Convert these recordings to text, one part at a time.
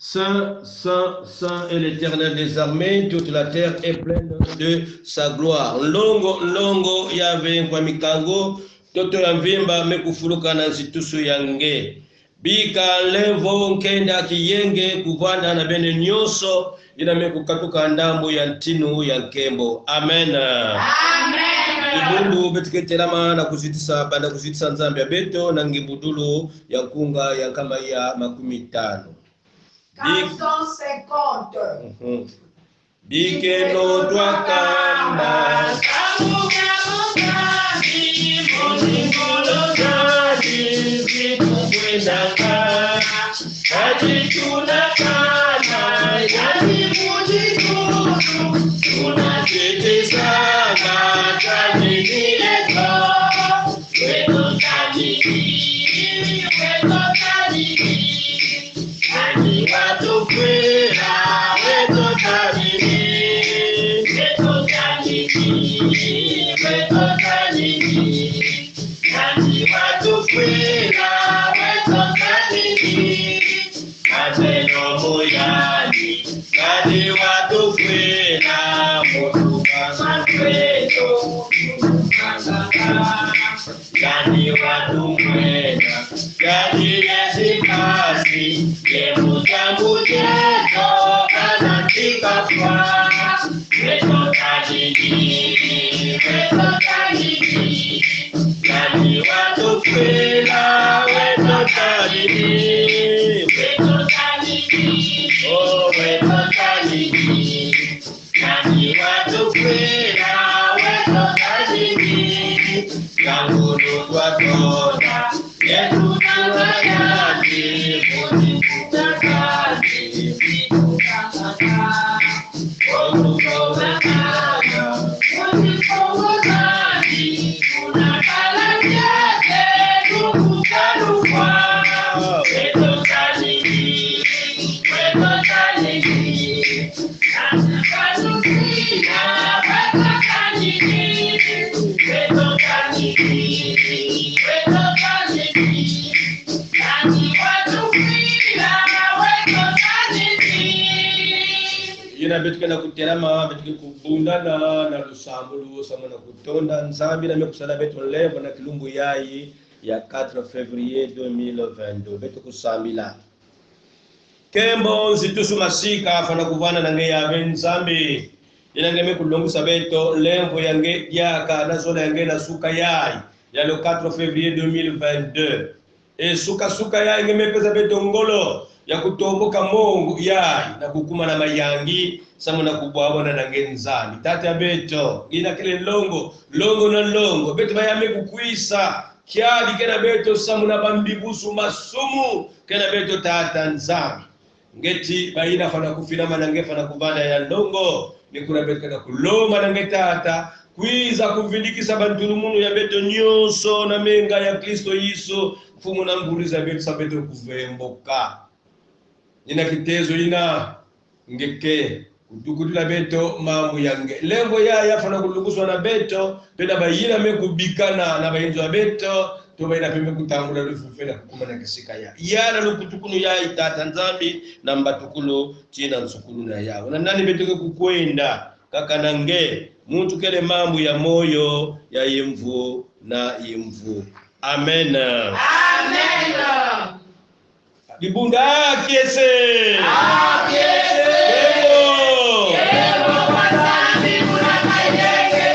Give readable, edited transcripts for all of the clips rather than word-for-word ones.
Saint, Saint, Saint est l'Éternel des armées, toute la terre est pleine de sa gloire. Longo yave kwa mikango, toto ya mvimba mekufuluka na nzitusu yange. Bika levo nkenda kiyenge kuvanda na bene nyoso, ina mekukatuka ndambo ya ntinu ya nkembo. Amen. Amen. Ibundu betiketelama na kuzitisa, banda kuzitisa nzambi ya beto, na ngibudulu ya kunga ya kama ya 50. Canton 50. Bikeno twakamba betukena kuterama betuke kubundana na lusambulu samana kutonda nzambi na mekusala betu levo na kilumbu yayi ya 4 février 2022 betu kusambila kembo nzitusu masika afana kuvana na nge yabe nzambi inangeme kulongusa beto levo yange yaka na zona yange na suka yayi ya le 4 février 2022 e suka yayi ngeme pesa beto ngolo ya kutomboka Mungu yayi na kukuma na mayangi samuna kubwabona na ngenzani tata beto ina kile longo na longo beto bayame kukwisa kyali kena beto samuna bambibusu masumu kena beto tata nzambi ngeti baina fana kufina manangefa na kubana ya longo nikuna beto kena kuloma na ngetata kwiza kuvindikisa bantulu munu ya beto nyonso na menga ya Kristo Yesu mfumu na mburiza beto sabeto kuvemboka ina kitezo ina ngeke kudukudula beto mamu yange lengo ya fana kulunguswa na beto peda bayina mekubikana na bayinzo ya beto to bayina pembe kutangula lufufela kukuma na kisika ya na lukutukunu ya itata nzambi na mbatukulu china nsukulu na yao na nani beto kukwenda kaka nange muntu kele mamu ya moyo ya imvu na imvu. Amen. Amen. Dibunda kiese. Kiese. Yebo watani munakayenge.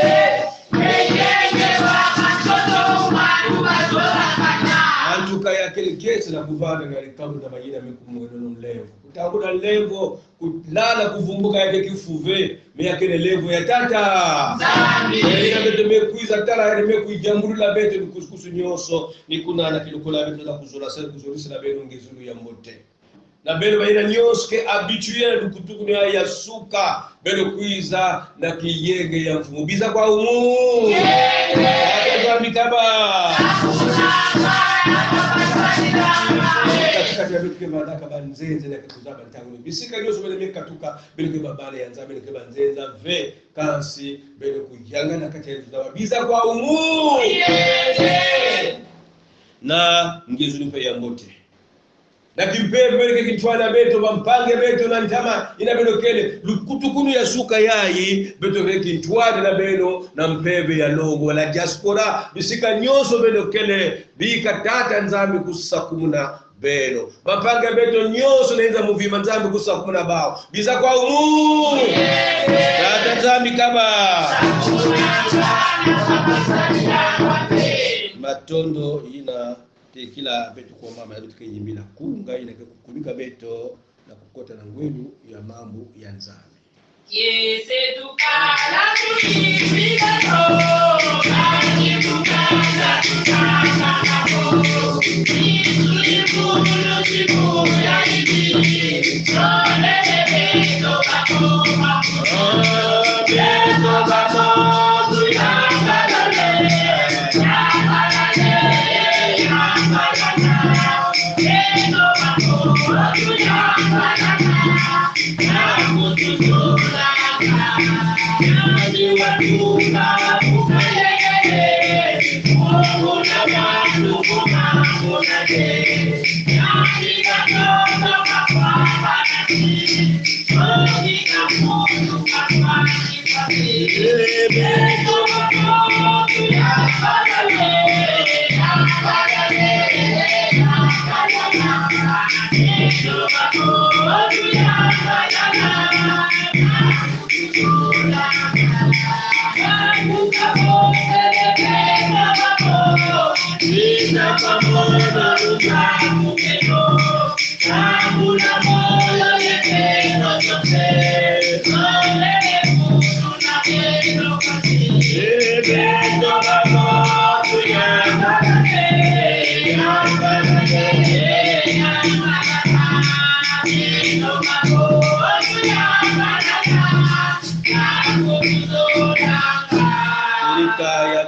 Yenge wakatoto umanu bazola kanya. Antuka ya kile kiese na kuvana ngali kamu na majina mekumuwenono levo. Kutanguna levo kulala kuvumbuka yake kifuve meya kile levo ya tata Zambi. Ina beto mekuiza tala ya mekuijambulula beto nikusukusu nyoso nikuna na kilukula beto na kuzula sele kuzulisa na beto ngezulu ya mbote na belo baina nyoske habitué lukutuku ya suka belo kuiza na kiyenge ya mfumu biza kwa umu yenge mikaba katika ya betu kema daka banzenze na kutuzaba ntangu bisika nyoso bele mekatuka belo kema bale yanza belo kema nzenza ve kansi belo kuyanga na kati ya tuzaba biza kwa umu na ngezulu mpe ya mbote na kimpe mbele kitwana beto bampange beto na ntama ina beno kele lukutukunu ya suka yayi beto kele kitwana na beno na mpebe ya longo la diaspora bisika nyoso beno kele bika tata nzambi kusakumuna beno bampange beto nyoso neza muvima nzambi kusakumuna bao biza kwa umu tata nzambi kaba matondo ina kila beto kwa mama ya beto kenyimbila kunga ina kukulika beto na kukota na ngwelu ya mambo ya nzambi. Yese tukala kulipiga to kani tukala tukala nako Niku ya ibi Sole beto bako Beto bako Tuyangalale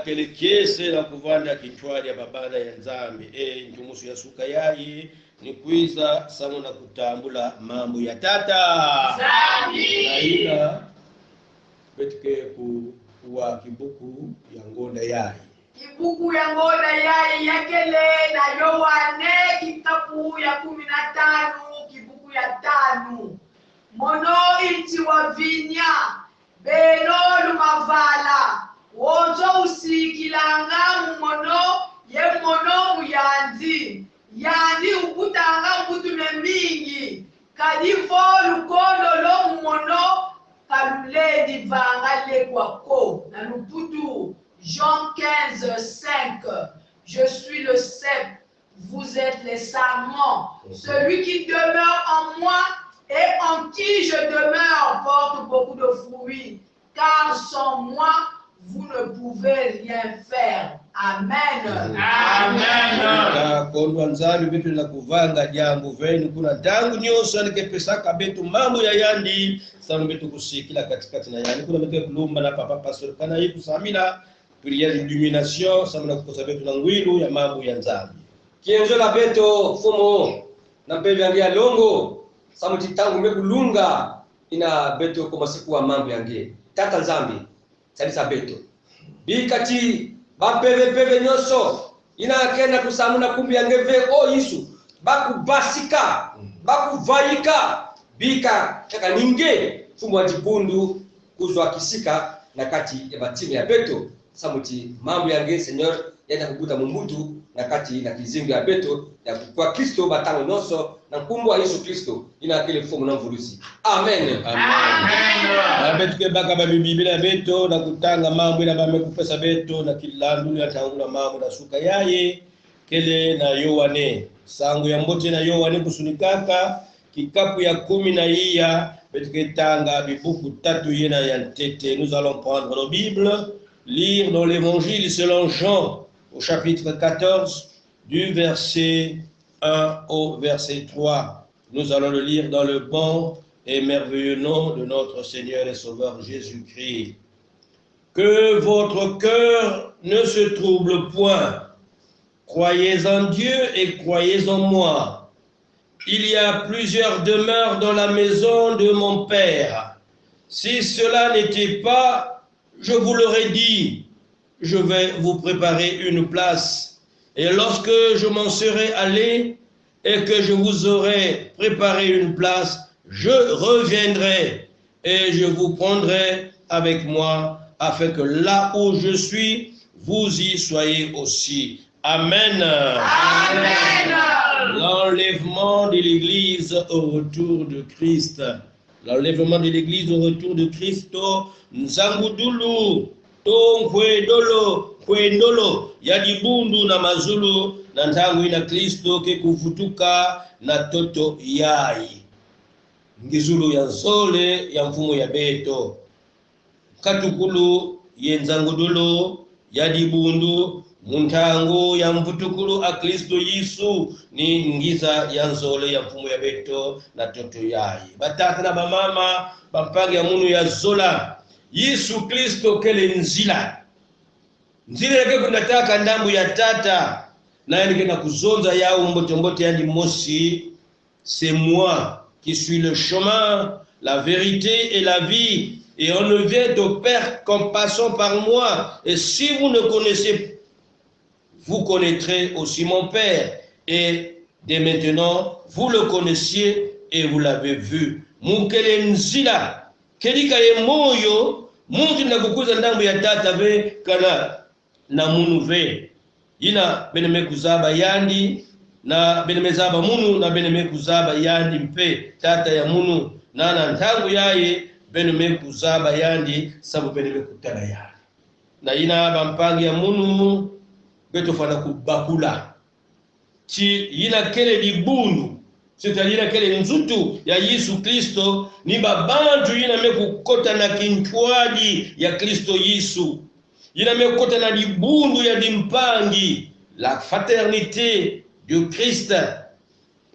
Kelekese na kuvanda kichwani ya babana ya nzambi njumusu ya suka yayi ni kwiza samu na kutambula mambo ya tata Zambi na ina betike kuwa kibuku ya ngonda yayi Kibuku ya ngonda yayi yakele na Yohane kitabu ya 15 kibuku ya 5 mono iti wa vinya beno lumavala wozo usikilanga mumono ye mono muyandi yandi ukutanga mbutume mingi kadifo lukondo lo mumono kaluledi vanga lekwako na luputu Jean 15:5 je suis le cep vous êtes les sarments celui qui demeure en moi et en qui je demeure porte beaucoup de fruits car sans moi vous ne pouvez rien faire. Amen. Amen. Kondwa nzali betu na kuvanga jambo venu kuna tangu nyoso alikepesaka betu mambo ya yandi sanu betu kusikila katikati na yandi kuna betu kulumba na papa pastor kana hii kusamina prière d'illumination samina kukosa betu na ngwilu ya mambo ya nzambi kienzo la beto fumo na mbele yangia longo samuti tangu mekulunga ina beto kwa siku wa mambo yangie tata nzambi salisa beto bikati bapeve nyoso ina kena kusamuna kumbi yangeve o Yesu bakubasika bakuvaika bika kaka ninge fumu wa jipundu kuzwa kisika na kati ya batimi ya beto samuti mambo yange Seigneur yenda kukuta mumbutu na kati na kizingo ya beto ya kwa Kristo batango noso na kumbu wa Yesu Kristo ina kile fumu na mvulusi. Amen. Amen. Betu ke baka ba biblia beto na kutanga mambo ina bamekupesa beto na kilandu ya tangula mambo na suka yaye kele na Yohane sangu ya mbote na Yohane kusunikaka kikapu ya 10 na iya betu ke tanga bibuku tatu yena ya tete. Nous allons prendre nos Bibles, lire dans l'évangile selon Jean au chapitre 14 du verset 1 au verset 3. Nous allons le lire dans le bon et merveilleux nom de notre Seigneur et Sauveur Jésus-Christ. Que votre cœur ne se trouble point. Croyez en Dieu et croyez en moi. Il y a plusieurs demeures dans la maison de mon Père. Si cela n'était pas, je vous l'aurais dit, je vais vous préparer une place. Et lorsque je m'en serai allé, et que je vous aurai préparé une place, je reviendrai et je vous prendrai avec moi, afin que là où je suis, vous y soyez aussi. Amen. Amen. L'enlèvement de l'Église au retour de Christ. L'enlèvement de l'Église au retour de Christ. Nzangudulu, tonkwe dolo, yadibundu na mazulu, na ntangu ina Kristo ke kuvutuka na toto yai. Ngizulu ya nzole ya mfumo ya beto. Katukulu yenzangudulu, yadibundu, muntango ya mvutukulu a Kristo Yesu ni ngiza ya nzole ya mfumo ya beto na toto yai. Batata na bamama bampange ya munu ya zola. Yesu Kristo kele nzila. Nzila yake kunataka ndambu ya tata na yake na kuzonza yao mbote yandi mosi. C'est moi qui suis le chemin, la vérité et la vie. Et on ne vient au Père qu'en passant par moi. Et si vous ne connaissez, vous connaîtrez aussi mon Père. Et dès maintenant, vous le connaissiez et vous l'avez vu. Mukele nzila. Kelika ye moyo, muntu na kukuza ndambu ya tata ve kana na munu ve. Ina beneme kuzaba yandi na beneme zaba munu na beneme kuzaba yandi mpe tata ya munu na ntangu yaye beneme kuzaba yandi sabu beneme kutana yandi. Na ina bampangi ya munu beto fana kubakula. Chi ina kele libundu. C'est-à-dire kele nzutu ya Yesu Kristo ni babantu ina mekukota na kinchwadi ya Kristo Yesu. Ina mekukota na libundu ya dimpangi. La fraternité de Christ.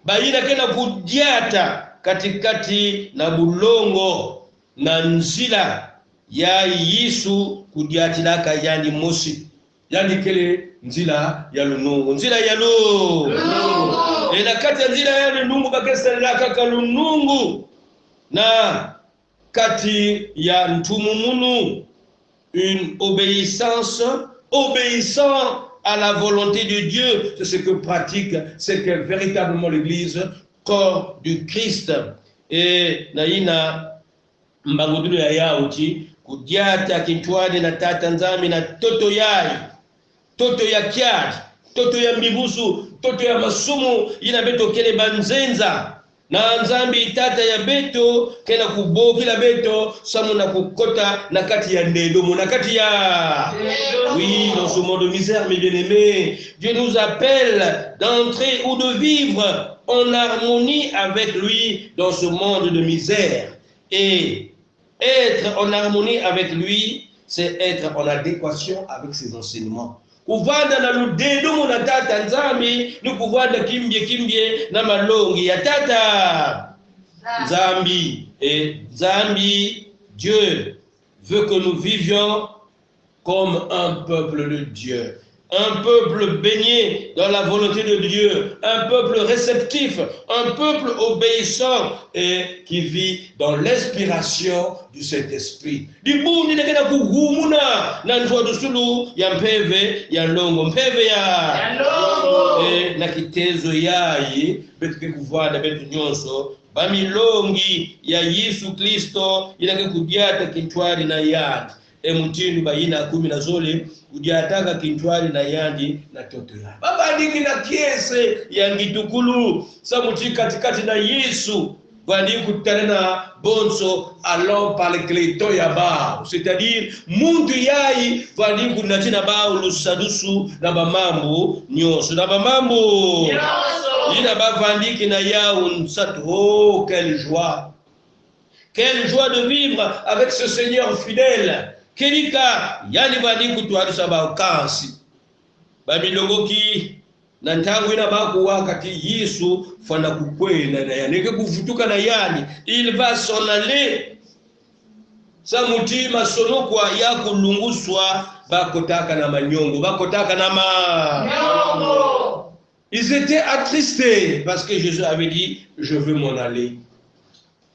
Ba ina kena kudiata katikati na bulongo na nzila ya Yesu kudiatilaka yani mosi. Yani kele nzila ya lunungu. Nzila ya lunungu. Na kati ya nzila ya lunungu bakesalaka kalunungu. Na kati ya ntumumunu. Une obéissance, obéissant à la volonté de Dieu. C'est ce que pratique, c'est que véritablement l'Église, corps du Christ. Et naina mbangudulu ya yauti, kudiata kinchwadi na tata nzami na toto yai. Toto ya kiadi, toto ya mbibusu, toto ya masumu, ina beto kele banzenza. Na nzambi tata ya beto, kena kuboki la beto, samu na kukota na kati ya ndedomo, na kati ya... Oui, dans ce monde de misère, mes bien-aimés, Dieu nous appelle d'entrer ou de vivre en harmonie avec lui dans ce monde de misère. Et être en harmonie avec lui, c'est être en adéquation avec ses enseignements. Kuvanda na ludedomo na tata nzambi ni kuvanda kimbye na malongi ya tata nzambi. Et nzambi, Dieu veut que nous vivions comme un peuple de Dieu. Un peuple baigné dans la volonté de Dieu, un peuple réceptif, un peuple obéissant et qui vit dans l'inspiration du Saint-Esprit. Dibundi nekena kuhumuna na njwa dusulu ya mpeve ya longo, mpeve ya longo. Na kitezo yayi betuke kuvada betu nyonso bamilongi ya Yesu Kristo inake kudiata kinchwari na yandi. Mutini bayina 10 na zole kudiataka kinchwari na yandi na toto ya baba ndiki na kiese ya ngitukulu samuti katikati na Yesu bandi kutana na bonso alon par le cléto ya ba, c'est-à-dire muntu yai bandi kunatina ba ulusadusu na bamambo nyoso na bamambo ina bavandiki na yao nsatu. Oh, quelle joie de vivre avec ce Seigneur fidèle. Kelika yani bandi kutwarisa ba kansi babilongoki na ntangu ina baku wakati Yesu fana kukwena na yaneke kuvutuka na yani il va s'en aller samutima sonokwa ya kulunguswa bakotaka na manyongo bakotaka na Ils étaient attristés parce que Jésus avait dit je veux m'en aller.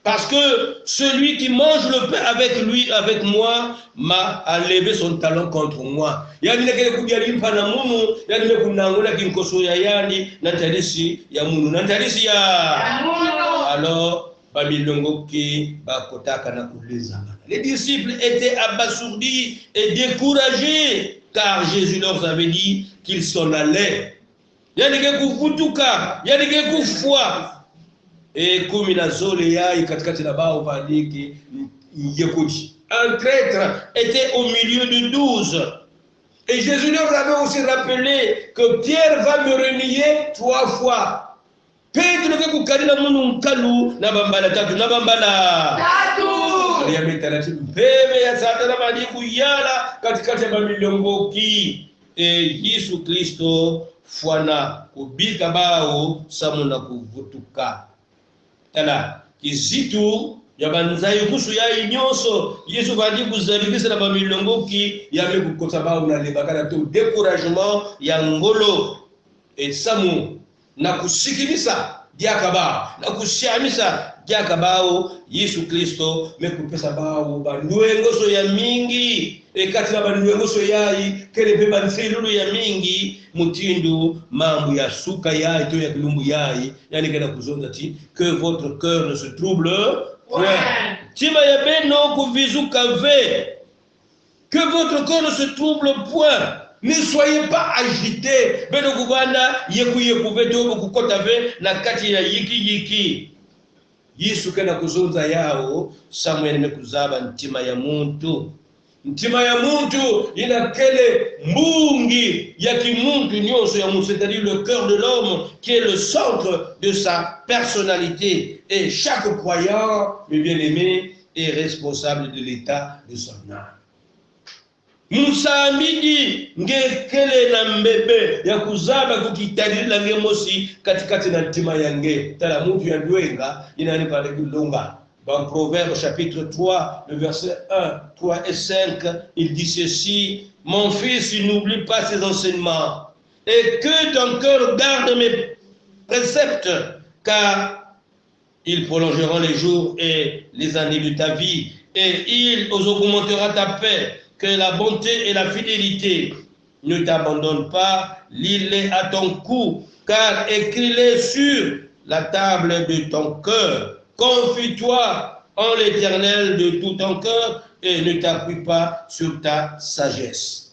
Parce que celui qui mange le pain avec moi, m'a enlevé son talon contre moi. Yani nekele kujalimpa na munu, yani nekunangula kinkoso ya yani, nantalisi ya munu, nantalisi ya munu. Alors, babilongoki bakotaka na kuleza. Les disciples étaient abasourdis et découragés, car Jésus leur avait dit qu'ils s'en allaient. Yani kufutuka, yani kufua. Et comme il a zolé katikati na bao vandiki yekuti. Un traître était au milieu de 12. Et Jésus leur avait aussi rappelé que Pierre va me renier 3 fois. Pedro ke kukalila munu nkalu na bambala tatu na bambala tatu. Ya metaratibu peme ya satana mali kuyala katikati ya bamilongoki. Et Yesu Kristo fwana kubika bao samuna kuvutuka. Tala kizitu ya banzayi kusu ya inyonso Yesu vandi kuzalibisa na bamilongoki ya mekukota bao na lebakana to découragement ya ngolo et samu na kusikilisa diakaba na kushamisa diakabao Yesu Kristo mekupesa bao banduengoso ya mingi ekati na banduengoso yayi kelepe banselulu ya mingi mutindu mambu ya suka yayi to ya kilumbu yayi yani kena kuzonda ti que votre cœur ne se trouble point tima ya beno kuvizuka ve que votre cœur ne se trouble point. Ne soyez pas agités. Beno kubanda yeku veto kukota ve na kati ya yiki. Yesu kana kuzonza yao Samuel mekuzaba ntima ya muntu. Ntima ya muntu ina kele mbungi ya kimuntu nyonso ya muntu, c'est-à-dire le cœur de l'homme qui est le centre de sa personnalité. Et chaque croyant, mes bien-aimés, est responsable de l'état de son âme. Musambidi ngekele na mbebe ya kuzaba kukitalila ngemosi katikati na ntima yange tala mutu ya ndwenga inani pale kulunga. Dans Proverbe chapitre 3 le verset 1, 3 et 5 il dit ceci: mon fils, n'oublie pas ses enseignements et que ton cœur garde mes préceptes, car ils prolongeront les jours et les années de ta vie et ils augmentera ta paix. Que la bonté et la fidélité ne t'abandonnent pas, lis-les à ton cou, car écris-les sur la table de ton cœur. Confie-toi en l'Éternel de tout ton cœur et ne t'appuie pas sur ta sagesse.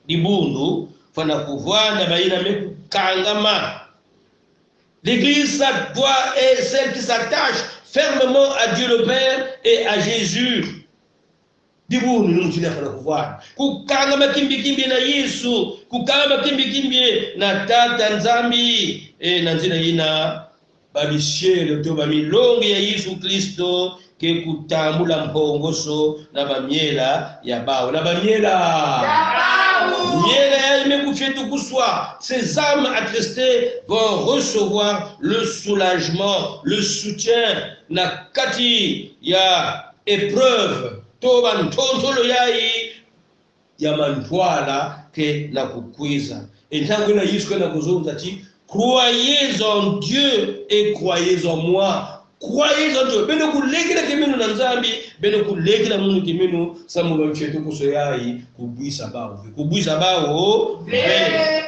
Dibundu, fana kuvana baina meku kangama. L'Église doit être celle qui s'attache fermement à Dieu le Père et à Jésus. Dibuni numtile fana kuvana kukanga makimbi na Yesu, kukanga makimbi na tata nzambi na nzina ina babishele to bamilongi ya Yesu Kristo ke kutambula mpongoso na bamiela ya bao na bamiela ya bao miela ya imekufyetu kuswa. Ces âmes attristées vont recevoir le soulagement, le soutien na kati ya épreuve toba ntontolo yayi ya mantwala ke na kukwiza. Entango na Yesu kana kuzunza ti croyez en Dieu et croyez en moi. Croyez en Dieu. Beno kulekila kimenu na nzambi, beno kulekila munu kimenu samu bamchetu kuso yayi kubwisa bao. Kubwisa bao.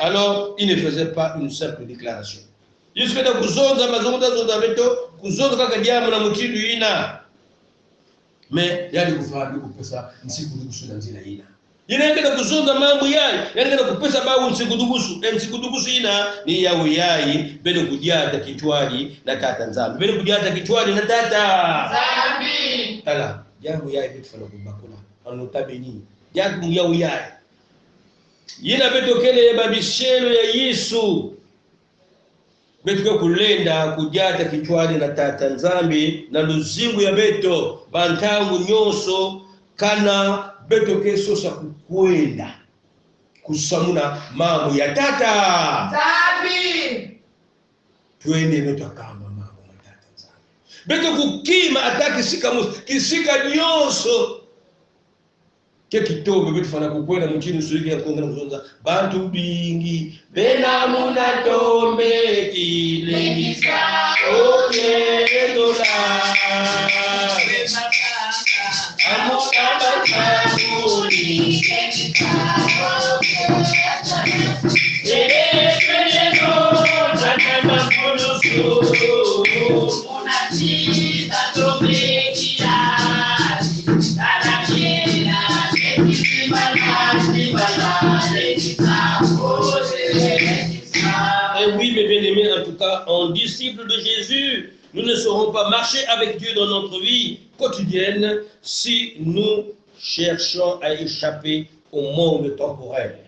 Alors, il ne faisait pas une simple déclaration. Yesu kana kuzonza mazonza beto kuzonza kaka diamu na mutidu ina. Mais yali kufadi kupesa nsikudugusu na nzina ina. Inaenda kuzonga mambo yayi, inaenda kupesa bawo nsikudugusu ina ni yawo yayi bele kujata kitwali na tata nzambi. Bele kujata kitwali na tata nzambi. Tala, jambo yayi bitu fana kubakula. Anotabeni. Jambo yawo yayi. Yina beto kele babishelo ya Yesu. Betuke kulenda kujata kichwani na tata nzambi na luzingu ya beto bantangu nyoso kana beto kesosa kukwenda kusamuna mambo ya tata nzambi. Twende beto akamba mambo ya tata nzambi. Beto kukima ataki kisika nyoso ke kitobe betu fana kukwenda mchini usuliki ya kuongana kuzonza bantu bingi bena muna tombe kilengisa oke dola Et oui, mes bien-aimés, en tout cas, en disciples de Jésus, nous ne saurons pas marcher avec Dieu dans notre vie quotidienne si nous cherchons à échapper au monde temporel.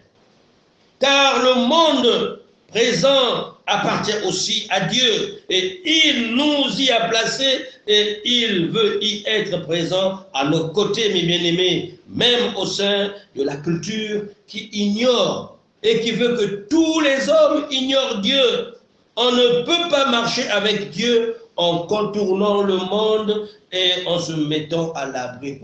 Car le monde présent appartient aussi à Dieu et il nous y a placés et il veut y être présent à nos côtés, mes bien-aimés, même au sein de la culture qui ignore et qui veut que tous les hommes ignorent Dieu. On ne peut pas marcher avec Dieu en contournant le monde et en se mettant à l'abri.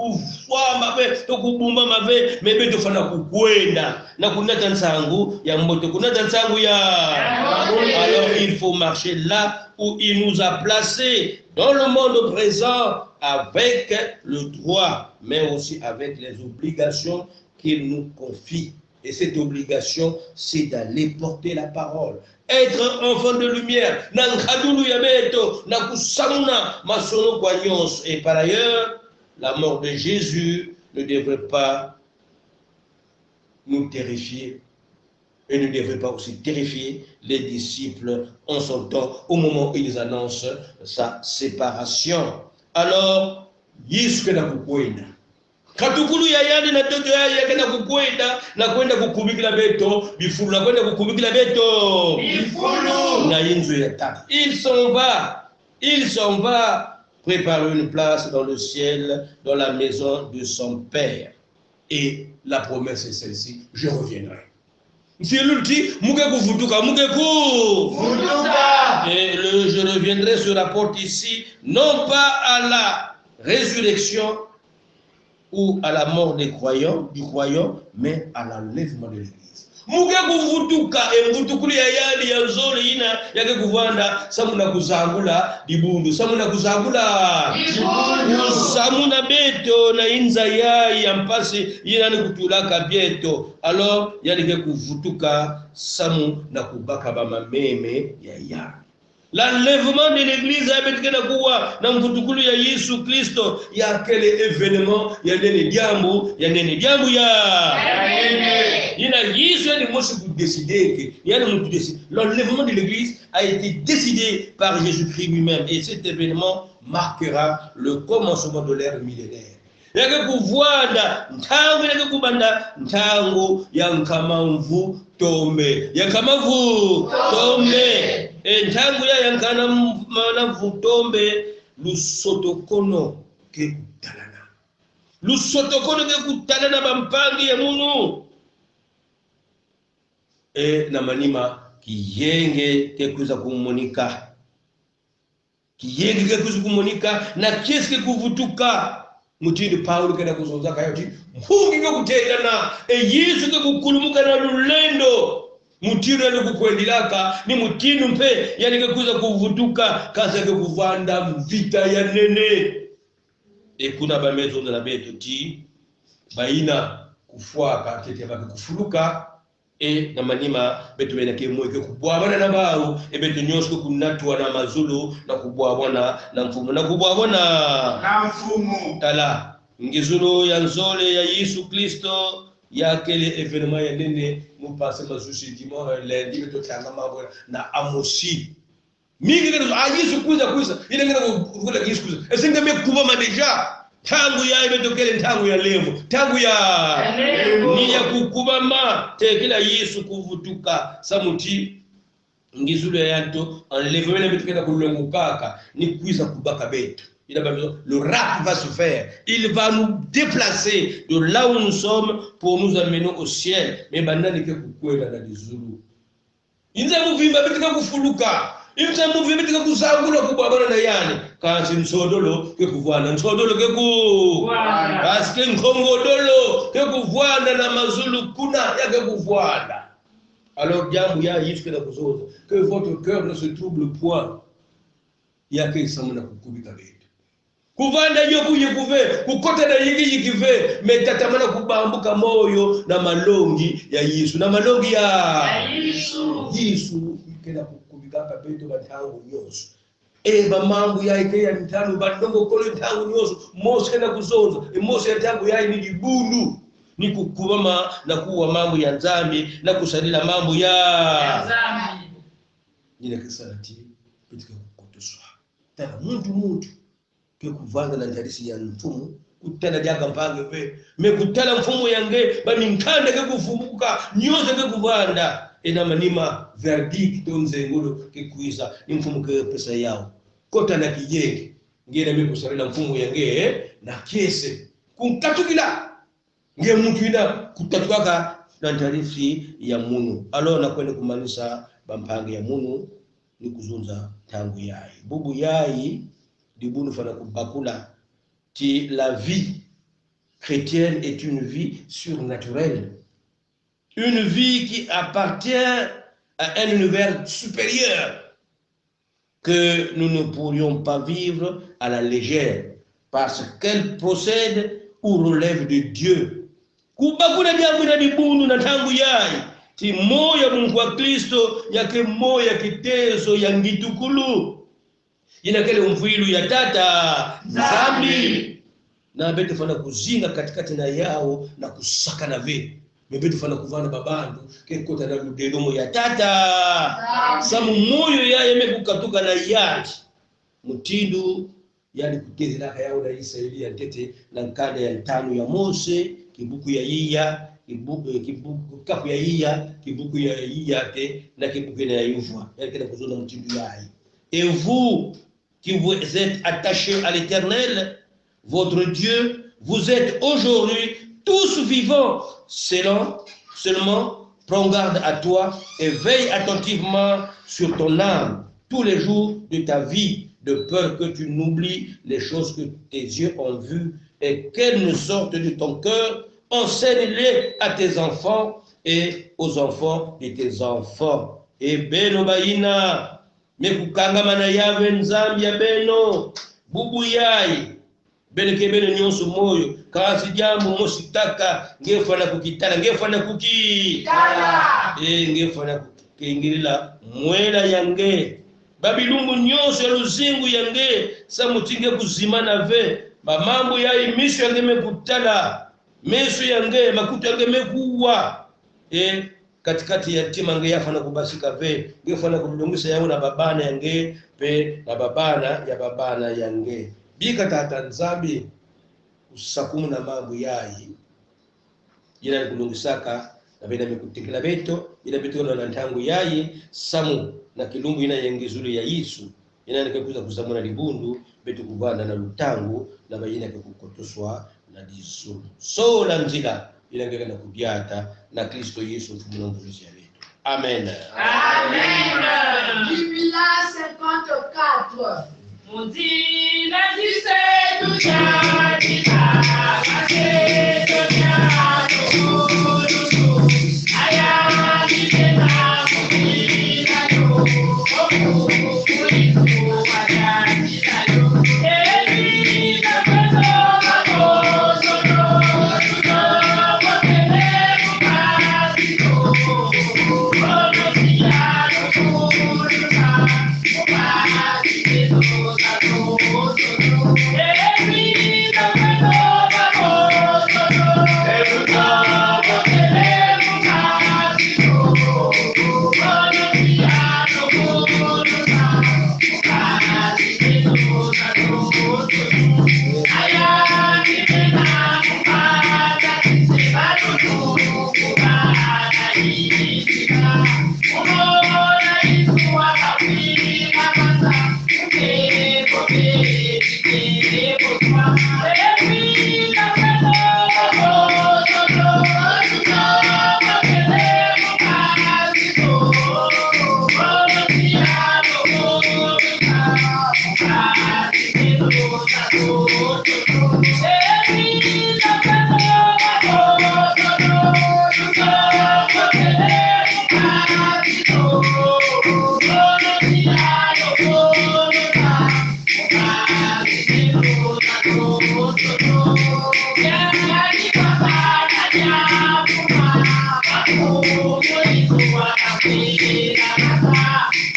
Alors il faut marcher là où il nous a placés, dans le monde présent, avec le droit, mais aussi avec les obligations qu'il nous confie. Et cette obligation, c'est d'aller porter la parole. Être enfant de lumière. Et par ailleurs, la mort de Jésus ne devrait pas nous terrifier. Et ne devrait pas aussi terrifier les disciples en son temps, au moment où ils annoncent sa séparation. Alors, katukulu ya yandi na toto ya kenda kukwenda na kwenda kukubikila beto bifulu na kwenda kukubikila beto bifulu na inzu ya tatu. Il s'en va préparer une place dans le ciel, dans la maison de son père. Et la promesse est celle-ci: je reviendrai. Et je reviendrai se rapporte ici non pas à la résurrection ou à la mort des croyants, du croyant, mais à l'enlèvement de l'Église. Samuna beto na inza ya mpasi yinani kutulaka bieto. Alors yalike kuvutuka samu na kubaka ba mameme ya. L'enlèvement de l'église abetikana kuwa na mvutukulu ya Yesu Kristo ya kele événement ya nene jambo ya ina Yesu ni mosi décider l'enlèvement de l'église a été décidé par Jésus-Christ lui-même et cet événement marquera le commencement de l'ère millénaire. Yake kuvuanda ntangu yake kubanda ntangu ya nkamamvu tombe ya kamavu tombe ntangu ya yankana manavu tombe lusotokono ke kutalana bampangi ya munu na manima kiyenge kekuza kumumonika na kieske kuvutuka mutini Paulo kena kuzonza kayoti mpungi kutendana Yesu ke kukulumuka na lulendo mutini ali kukwendilaka ni mutini mpe yani kuza kuvutuka kaza ke kuvanda mvita ya nene kuna bamezo na beto ti baina kufuaka tete bakufuluka na manima betu benake mweke kubwabana na bao betu nyosko kunatwa na mazulu na kubwabana na mfumo tala ngizulu ya nzole ya Yesu Kristo ya kele événement ya nene mupase mazushi dimanche lundi betu tanga mambo na amosi mingi kezo Yesu kuza ile ngena kuvula Yesu kuza esinga mekuba deja tangu ya imetokele tangu ya levo tangu ya ni ya kukubama tekela Yesu kuvutuka samuti ngizulu ya yanto enlèvement na betokela kulongukaka ni kuiza kubaka betu le rap va se faire, il va nous déplacer de là où nous sommes pour nous amener au ciel. Mais maintenant il y a kukwenda na dizulu inza muvimba betika kufuluka imza muvimba betika kuzangula kubabana na yani kasi nsodolo ke kuvwana nsodolo ke ku parce que nkongodolo ke kuvwana na mazulu kuna ya ke kuvwana. Alors jambo ya Yesu na kuzoza que votre cœur ne se trouble point ya ke samuna kukubika betu kuvanda yokuye kuve kukota na yikive metatamana kubambuka moyo na malongi ya Yesu na malongi ya Yesu ikenda kukubika kaka beto batangu nyoso mambo ya ikea mtano badongo kole tangu nyoso mose na kuzonza mose ya tangu yai ni dibundu ni kukubama na kuwa mambo ya nzambi na kusalila mambo ya nzambi nina kisalati katika kutoswa tena muntu ke kuvanga na ndarisi ya mfumu kutana jaga mpange we mekutana mfumu yange bami nkanda ke kufumuka nyoze ke kuvanda ina manima verdict donze ngolo ke kuiza ni mfumu ke pesa yao kota na kijenge ngene mekusarila mfumu yange na kese kunkatukila nge muntu ina kutatukaka na ndarisi ya munu alo na kwenda kumanisha bampange ya munu ni kuzunza tangu yai bubu yai dibunu fana kubakula qui la vie chrétienne est une vie surnaturelle, une vie qui appartient à un univers supérieur que nous ne pourrions pas vivre à la légère parce qu'elle procède ou relève de Dieu. Kubakula jambo na dibunu na tangu yai ti moya Mungu wa Kristo yake moya kitezo ya ngitukulu inakele mvilu ya tata nzambi na betu fana kuzinga katikati na yao na kusaka na ve betu fana kuvana babandu kekota na ludelomo ya tata samu moyo ya yemekukatuka na yati mutindo yani kutezela yao na Israeli ya tete na nkanda ya tano ya Mose kibuku ya iya kibuku kapu ya iya kibuku ya iya te na kibuku ya yuvwa yake na kuzona mutindo yai. Et vous qui vous êtes attachés à l'Éternel, votre Dieu, vous êtes aujourd'hui tous vivants. Seulement, prends garde à toi et veille attentivement sur ton âme tous les jours de ta vie, de peur que tu n'oublies les choses que tes yeux ont vues et qu'elles ne sortent de ton cœur. Enseigne-les à tes enfants et aux enfants de tes enfants. Et beno baina mekukanga mana yave nzambi ya beno bubu yai beneke beno nyonso moyo kasi jambo mositaka ngefana kukitala ngefana kukitala ngefana kukingirila mwela yange babilumbu nyonso ya luzingu yange samutinge kuzimana ve mamambo yai miso yange mekutala miso yange makuta yange mekuwa katikati ya tima nge yafana kubasika ve ngefana kumjongisa yangu na babana yange pe na babana ya babana yange bika tata nzambi usakumu na mambo yai ina kulungisaka na bena mekutikila beto ina beto na ntangu yai samu na kilumbu ina yengizulu ya Yesu ina nikakuza kuzamuna libundu beto kuvana na lutangu na bayina kukotoswa na dizulu so la nzila ilangeka na kudiata na Kristo Yesu mfumu na mvuzi ya letu. Amen. Amen. Biblia 54. Mudina dise tuchadika kase tonya tukurusu aya dikena kumina yo okukuliku wadakina yo ebi kapeto makoso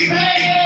Hey!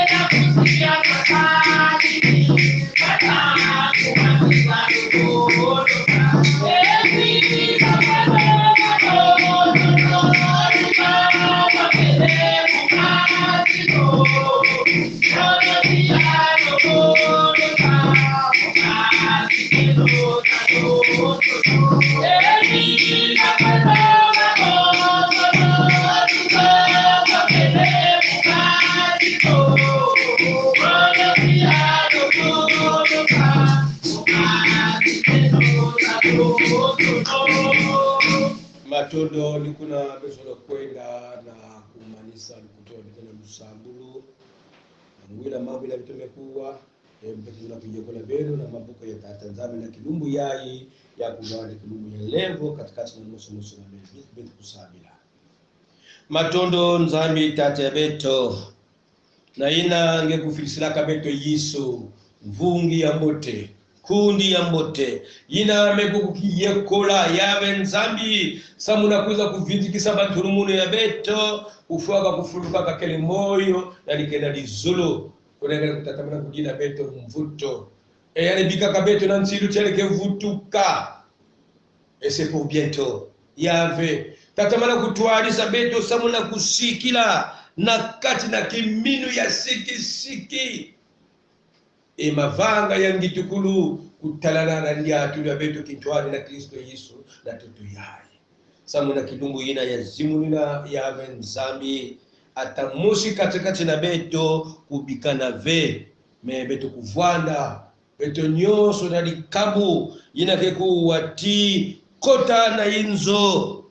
Matondo likuna besola kwenda na kumanisa likutoa bitana Lusambulu ngwila mambo ila bitumekuwa mpetuna kujekola bero na mabuko ya Tanzania na kilumbu yai ya kugawana kilumbu ya levo katikati na nusu na betu kusabila Matondo nzambi tate beto na ina nge kufilisila beto yiso mvungi ya mbote kundi ya mbote ina mekukukiyekola yawe nzambi samuna kuza kuvindikisa banturumuno ya beto ufuaka kufuluka kakele moyo na likenda lizulu kunengele kutatamana kujina beto mvuto yane bika kabeto na nsilu cheleke vutuka c'est pour bientôt yave tatamana kutualisa beto samuna kusikila na kati na kiminu ya siki mavanga ya ngitukulu kutalana na liatu ya beto kitwani na Kristo Yesu na tutu yai samuna kidumbu ina ya zimunina ya nzambi atamushi katikati na beto kubikana ve me beto kuvwanda beto nyoso na likabu ina keku wati kota na inzo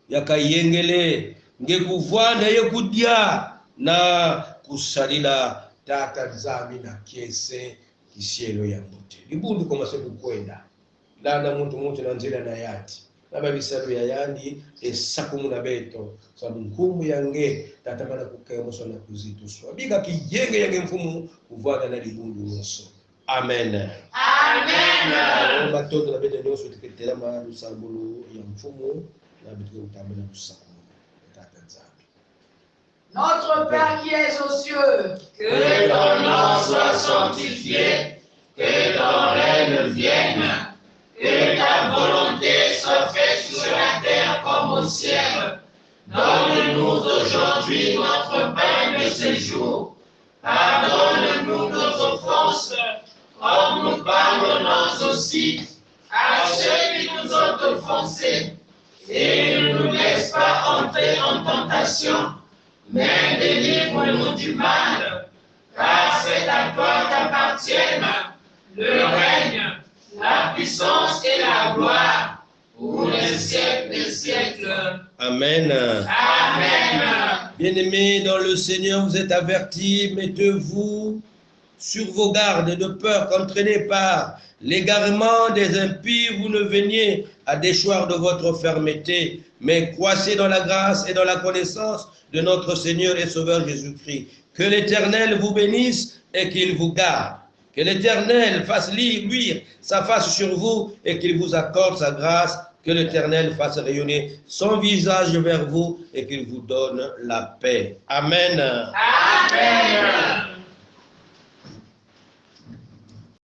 yakayengele nge kuvwanda yekudia na kusalila tata nzambi na kiese kisielo ya mbote libundu kwa masebu kwenda lana muntu na nzira na yati naba bisalu ya yandi esakumu na beto sababu nkumu yange tatamana kukaya moso na kuzituswa biga kijenge yange mfumu kuvana na libundu moso amen amen matondo na beto nyoso tiketela ma Lusambulu ya mfumu na bitu utamana kusakumu tata nzambi. Notre Père qui es aux cieux, que ton nom soit sanctifié, que ton règne vienne, que ta volonté soit faite sur la terre comme au ciel. Donne-nous aujourd'hui notre pain de ce jour. Pardonne-nous nos offenses, comme nous pardonnons aussi à ceux qui nous ont offensés. Et ne nous laisse pas entrer en tentation, mais délivre-nous du mal, car c'est à toi qu'appartiennent le règne, la puissance et la gloire pour les siècles des siècles. Amen. Amen. Bien-aimés dans le Seigneur, vous êtes avertis, mettez-vous sur vos gardes de peur qu'entraînés par l'égarement des impies, vous ne veniez à déchoir de votre fermeté, mais croissez dans la grâce et dans la connaissance de notre Seigneur et Sauveur Jésus-Christ. Que l'Éternel vous bénisse et qu'il vous garde. Que l'Éternel fasse luire sa face sur vous et qu'il vous accorde sa grâce. Que l'Éternel fasse rayonner son visage vers vous et qu'il vous donne la paix. Amen. Amen.